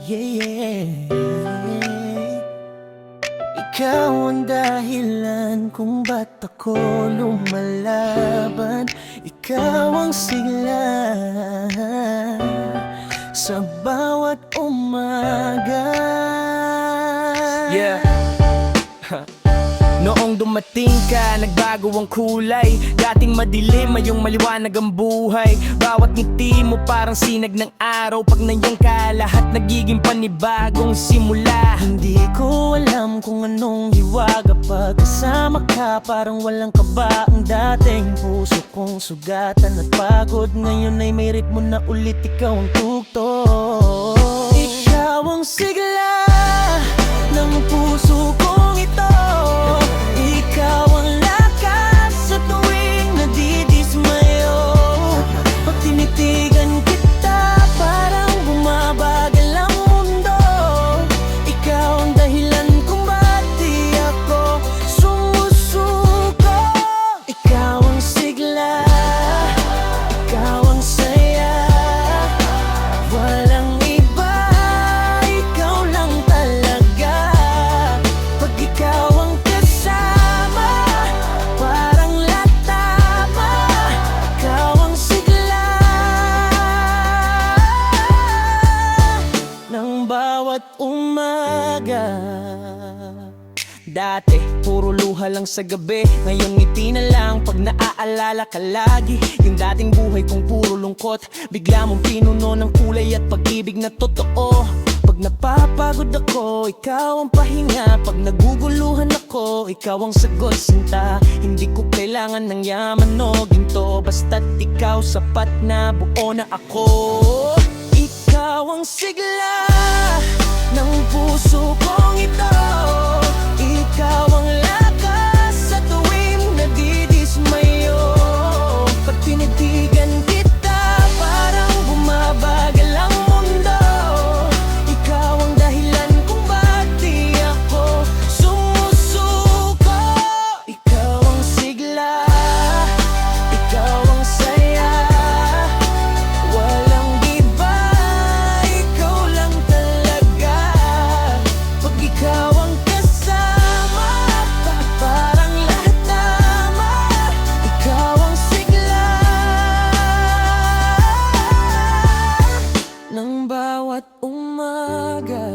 yeah. Ikaw ang dahilan kung ba't ako lumalaban. Ikaw ang sigla sa bawat umaga. Yeah. Noong dumating ka, nagbago ang kulay. Dating madilim, ngayong maliwanag ang buhay. Bawat ngiti mo parang sinag ng araw. Pag nandiyan ka, lahat nagiging panibagong simula. Hindi ko alam kung anong hiwaga pag kasama ka. Parang walang kaba ang dating puso kong sugatan at pagod. Ngayon ay may ritmo na ulit, ikaw ang tugtog. Ikaw ang sigla ng puso kong ito. Ikaw ang lakas sa tuwing nadidismayo. Pag tinitigan kita, parang bumabagal ang mundo. Ikaw ang dahilan kung ba't di ako sumusuko. Ikaw ang sigla, ikaw ang saya. Walang iba, ikaw lang talaga. Pag ikaw ang kasama, parang latama. Ikaw ang sigla ng bawat umaga. Dati, puro luha lang sa gabi. Ngayon ngiti na lang pag naaalala ka lagi. Yung dating buhay kong puro lungkot, bigla mong pinuno ng kulay at pag-ibig na totoo. Pag napapagod ako, ikaw ang pahinga. Pag naguguluhan ako, ikaw ang sagot, sinta. Hindi ko kailangan ng yaman o ginto, basta't ikaw sapat na buo na ako. Ikaw ang sigla ng puso kong ito. Ikaw ang lakas sa tuwing nadidismayo. Pag tinitigan kita, parang bumabagal ang mundo. Ikaw ang dahilan kung ba't di ako sumusuko. Ikaw ang sigla, ikaw ang saya. Walang iba, ikaw lang talaga. Pag ikaw ang kasama, parang lahat tama. Ikaw ang sigla ng bawat umaga.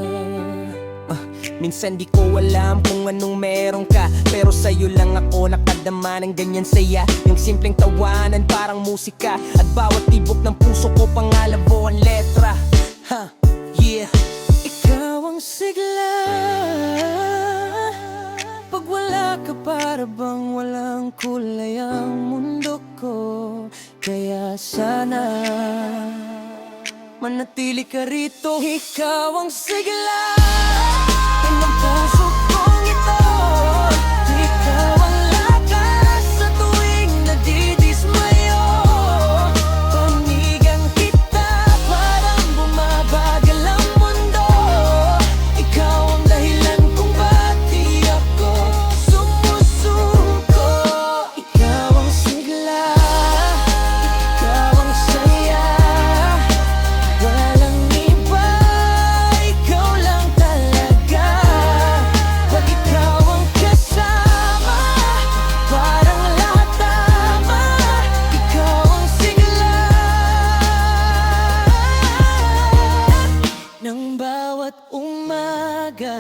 Minsan di ko alam kung anong meron ka, pero sa'yo lang ako nakadama ng ganyan saya. Yung simpleng tawanan parang musika, at bawat tibok ng puso ko pangalabo ang letra. Yeah. Ikaw ang sigla. Pag wala ka, para bang walang kulay ang mundo ko. Kaya sana manatili ka rito. Ikaw ang sigla ng puso kong ito. Ikaw ang lakas sa tuwing nadidismayo. Panigang kita, parang bumabagal ang mundo. Ikaw ang dahilan kung ba't di ako sumusuko. Ikaw ang sigla, ikaw ang saya. Walang iba, ikaw lang talaga. Pag ikaw ang kasama, parang lahat tama. Ikaw ang sigla ng bawat umaga.